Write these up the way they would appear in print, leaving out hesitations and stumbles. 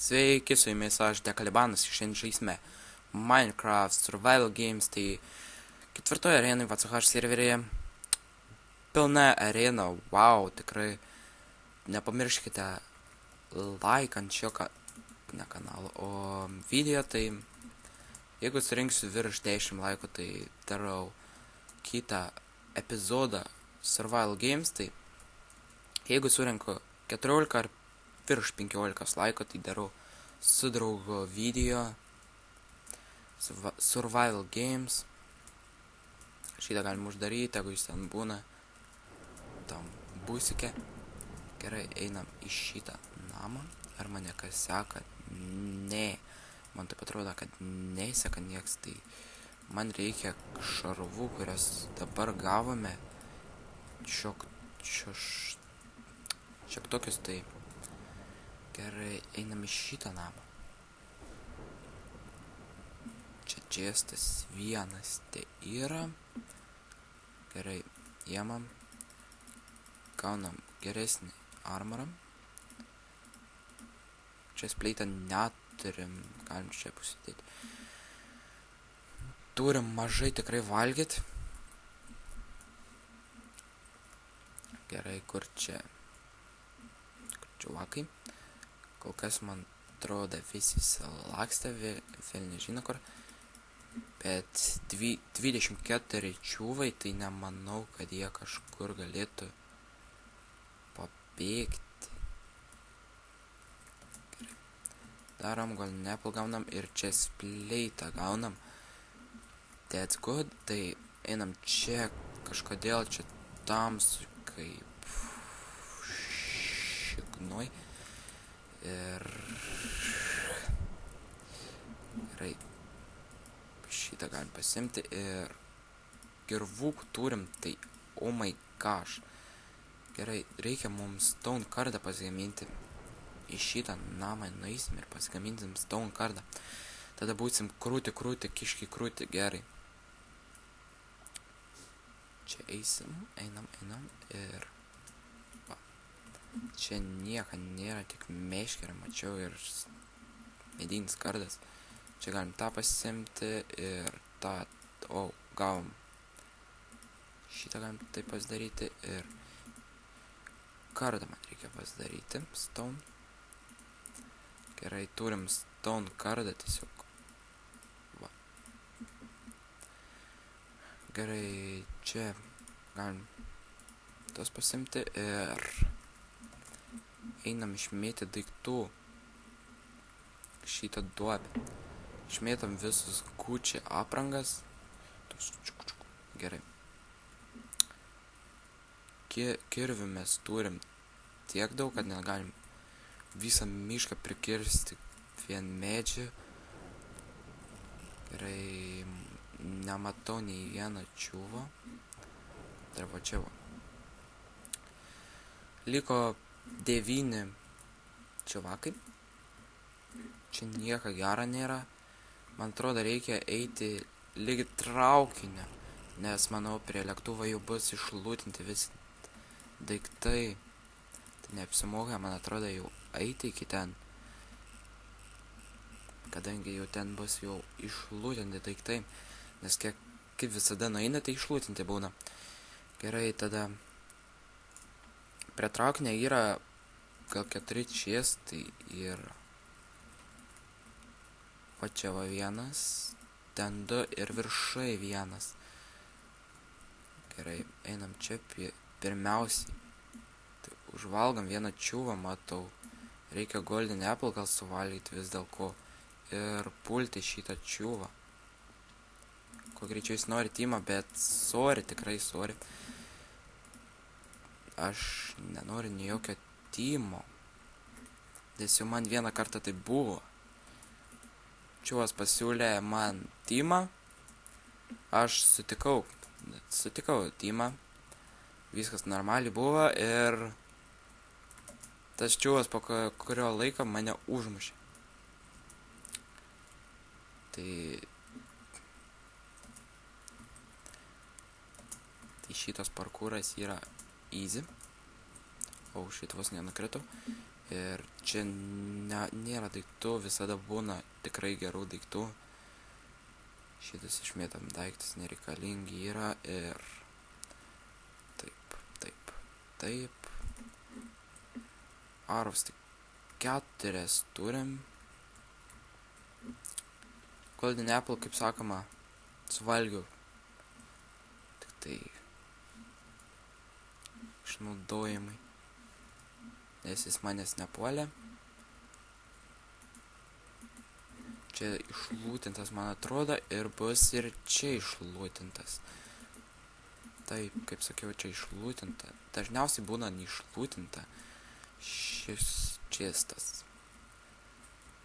Sveiki, su jumis aš Dekalibanas, šiandien žaisime Minecraft Survival Games, tai ketvirtoje arenai VCH serveryje. Pilna arena, wow, tikrai nepamirškite like ant šio kanalo, o video, tai jeigu surinksiu virš 10 laikų, tai darau kitą epizodą Survival Games, tai jeigu surinku 14 ar virš 15 laiko, tai darau su draugo video Survival Games. Šitą galima uždaryti, jeigu jūs ten būna, tam būsike. Gerai, einam į šitą namą. Ar mane kas seka? Ne. Man taip atrodo, kad neseka nieks, tai man reikia šarvų, kurias dabar gavome. Šiok tokius, tai gerai, einam į šitą namą. Čia čestas vienas tai yra. Gerai, įimam. Gaunam geresnį armorą. Čia spleitą neturim, galim čia pasidėti. Turim mažai tikrai valgyti. Gerai, kur čia? Čiuvakai. Kol kas man atrodo visi lakstė, vėl nežino kur. Bet 24 čiuvai, tai nemanau, kad jie kažkur galėtų pabėgti. Gerai. Darom, gal nepal gaunam ir čia spleitą gaunam. That's good. Tai einam čia, kažkodėl čia tamsu kaip šiknoj. Ir gerai, šitą galim pasimti ir kirvukų turim, tai oh my gosh. Gerai, reikia mums stone kardą pasigaminti. Į šitą namą nueisim ir pasigaminsim stone kardą. Tada būsim krūti, kiški krūti, gerai. Čia eisim, einam ir va. Čia nieko nėra, tik meškerė mačiau ir medinis kardas. Čia galim tą pasimti ir tą, gavom. Šitą galim taip pasidaryti ir kardą man reikia pasidaryti, stone. Gerai, turim stone kardą tiesiog. Va. Gerai, čia galim tos pasimti ir einam išmėti daiktų šitą duobę. Išmėtam visus Gucci aprangas. Gerai. Kirvių mes turim tiek daug, kad negalim visą mišką prikirsti vien medžių. Gerai, nematau nei vieno čiuvo. Dar va čia va. Liko 9 čiuvakai. Čia nieko gero nėra. Man atrodo, reikia eiti lygi traukinio, nes manau, prie lėktuvo jau bus išlūtinti visi daiktai. Tai neapsimoka, man atrodo, jau eiti iki ten, kadangi jau ten bus jau išlūtinti daiktai, nes kaip visada nueina, tai išlūtinti būna. Gerai, tada prie traukinio yra gal 4 čestai ir va čia va vienas, ten 2 ir viršai vienas. Gerai, einam čia pirmiausiai. Tai užvalgam vieną čiuvą, matau. Reikia golden apple gal suvalgyti vis dėl ko. Ir pulti šitą čiuvą. Kuo greičiau jis nori timą, bet sorry, tikrai sorry. Aš nenoriu nei jokio timo. Nes jau man vieną kartą tai buvo. Čiuvas pasiūlė man timą. Aš sutikau timą. Viskas normaliai buvo ir tas čiuvas po kurio laiko mane užmušė. Tai šitas parkūras yra easy. O šit vos nenukritau. Ir čia nėra daiktų, visada būna tikrai gerų daiktų. Šitas išmėtam daiktas nereikalingi yra ir taip. Arvas tik 4 turim. Golden Apple, kaip sakoma, suvalgiau. Tik tai išnaudojimai. Nes jis manęs nepuolė. Čia išlūtintas, man atrodo, ir bus ir čia išlūtintas. Taip, kaip sakiau, čia išlūtinta. Dažniausiai būna neišlūtinta. Šis čestas.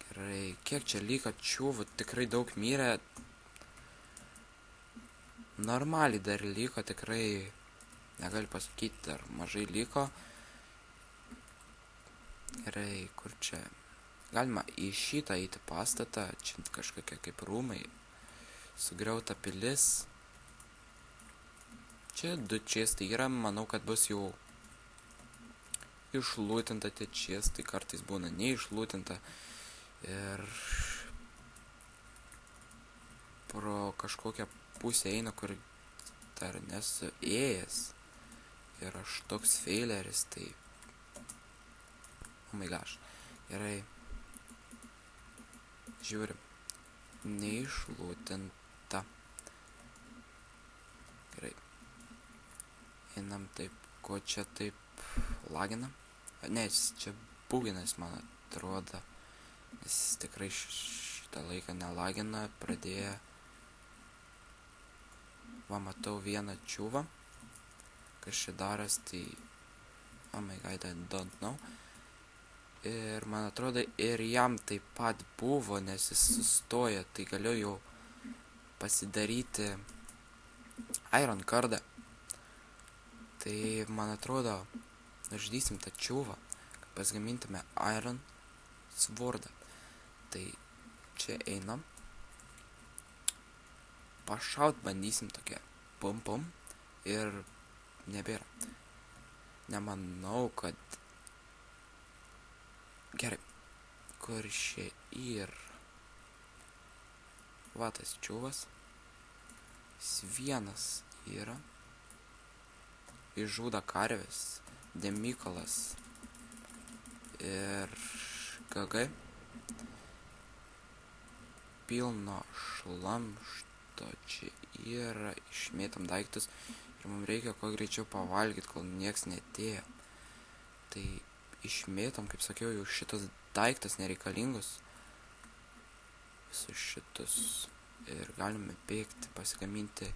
Gerai, kiek čia liko čiūvų, tikrai daug mirė. Normaliai dar liko, tikrai negaliu pasakyti, dar mažai liko. Gerai, kur čia? Galima į šitą eiti pastatą, čia kažkokie kaip rūmai, sugriauta pilis. Čia 2 čestai yra, manau, kad bus jau išlūtinta tie čestai, kartais būna neišlūtinta. Ir pro kažkokią pusę eina, kur dar nesu ėjęs. Ir aš toks feileris, tai... Oh my gosh. Gerai. Žiūrim. Neišlūtinta. Gerai. Einam taip, ko čia taip lagina? Ne, čia buginas, man atrodo. Jis tikrai šitą laiką nelagina, pradėjo. Va, matau vieną čiūvą. Kas čia daras, tai... Oh my god, I don't know. Ir man atrodo, ir jam taip pat buvo, nes jis sustojo, tai galiu jau pasidaryti Iron kardą. Tai, man atrodo, nužudysim tą čiūvą, kad pasigamintume Iron svordą. Tai čia einam. Pašaut bandysim tokia pum ir nebėra. Nemanau, kad... Gerai. Kur čia ir... Va tas čiūvas. Vienas yra. Išžūda karves. Demikolas. Ir... GG. Pilno šlamšto čia yra. Išmėtam daiktus. Ir mums reikia kuo greičiau pavalgyti, kol nieks netėjo. Tai išmėtam, kaip sakiau, jau šitas daiktas nereikalingus. Visus šitus. Ir galime bėgti, pasigaminti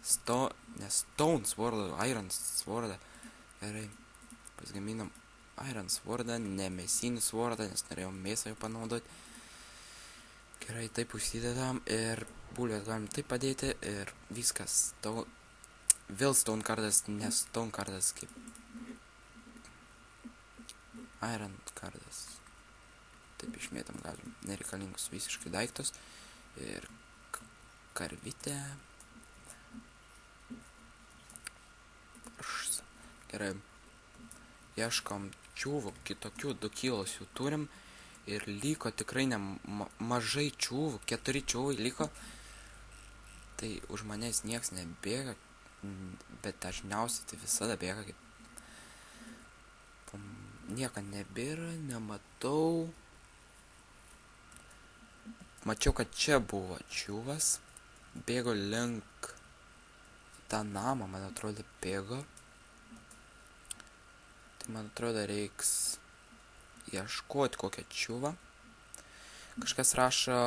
Stone Sword, Iron Sword. Gerai. Pasigaminam Iron Sword, ne mėsinį svordą, nes norėjau mėsą jau panaudoti. Gerai, taip užsidedam ir bulvės galim taip padėti ir viskas. Vėl Stone kardas, ne Stone kardas kaip Iron kardas. Taip išmėtam galim nereikalingus visiškai daiktus. Ir karvytę. Gerai. Ieškom čiūvų, kitokių 2 kilos jų turim. Ir liko tikrai mažai čiūvų, 4 čiūvai liko. Tai už manęs nieks nebėga, bet dažniausiai tai visada bėga. Nieko nebėra, nematau. Mačiau, kad čia buvo čiūvas. Bėgo link tą namą, man atrodo, bėgo. Tai man atrodo, reiks ieškoti kokią čiūvą. Kažkas rašo,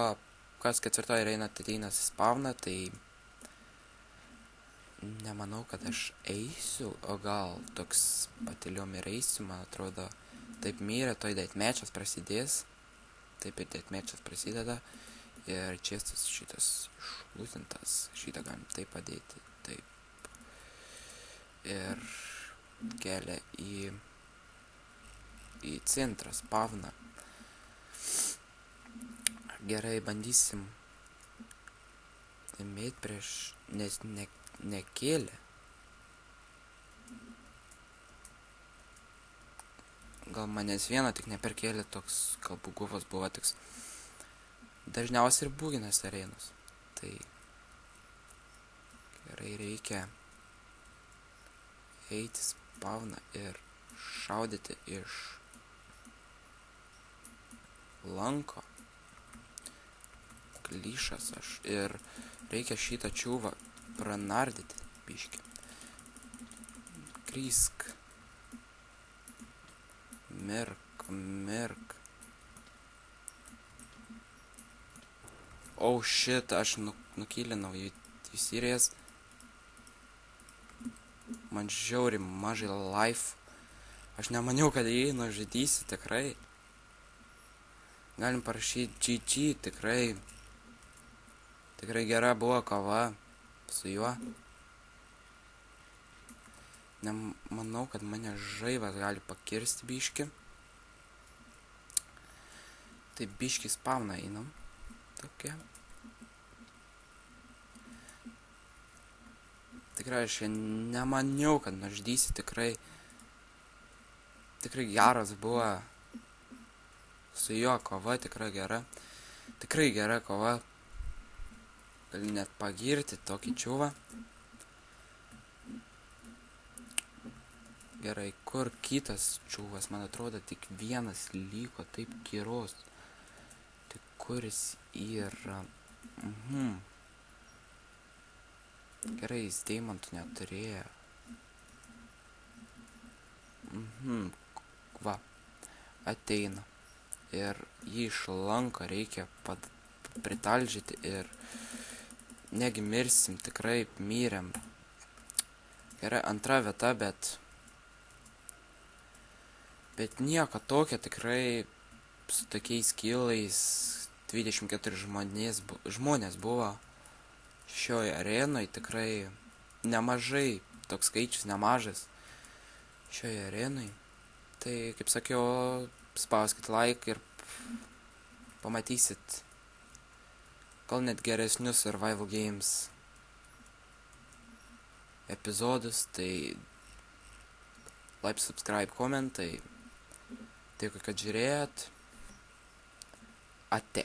kas 4 reina ateina į spawną, tai nemanau, kad aš eisiu, o gal toks patiliom ir eisiu, man atrodo, taip mirė, toj deathmatch'as prasidės. Taip ir deathmatch'as prasideda. Ir čestas šitas išlūtintas, šitą galim taip padėti, taip. Ir kelia į centrą, spawną. Gerai, bandysim įmėt prieš, nes nekėlė. gal manęs vieno tik neperkėlė, toks galbūt guvas buvo toks. Dažniausiai ir būginas arenos. Tai gerai reikia eiti spawną ir šaudyti iš lanko. Klišas aš ir reikia šitą čiūvą pranardyti biškį. Krysk. Mirk. Oh shit, aš nukilinau į serious. Man žiauri mažai life. Aš nemaniau, kad jį nužudysi, tikrai. Galim parašyti GG, tikrai. Tikrai gera buvo kova su juo. Nemanau, kad mane žaivas gali pakirsti biškį. Tai biškį spawną einam. Tokia. Tikrai aš nemaniau, kad nužudysi, tikrai. Tikrai geras buvo. Su juo kova tikrai gera. Tikrai gera kova. Gali net pagirti tokį čiūvą. Gerai, kur kitas čiūvas? Man atrodo, tik vienas liko taip geros. Tai kuris yra? Gerai, jis deimantų neturėjo. Va, ateina. Ir jį iš lanko reikia pritalžyti ir negi mirsim, tikrai myrėm. Gerai, antra vieta, bet nieko tokio, tikrai su tokiais kilais 24 žmonės buvo šioje arenoje, tikrai nemažai, toks skaičius nemažas šioje arenoje. Tai, kaip sakiau, spauskit like ir pamatysit gal net geresnius survival games epizodus, tai like, subscribe, komentai. Dėkui, kad žiūrėjot. Ate.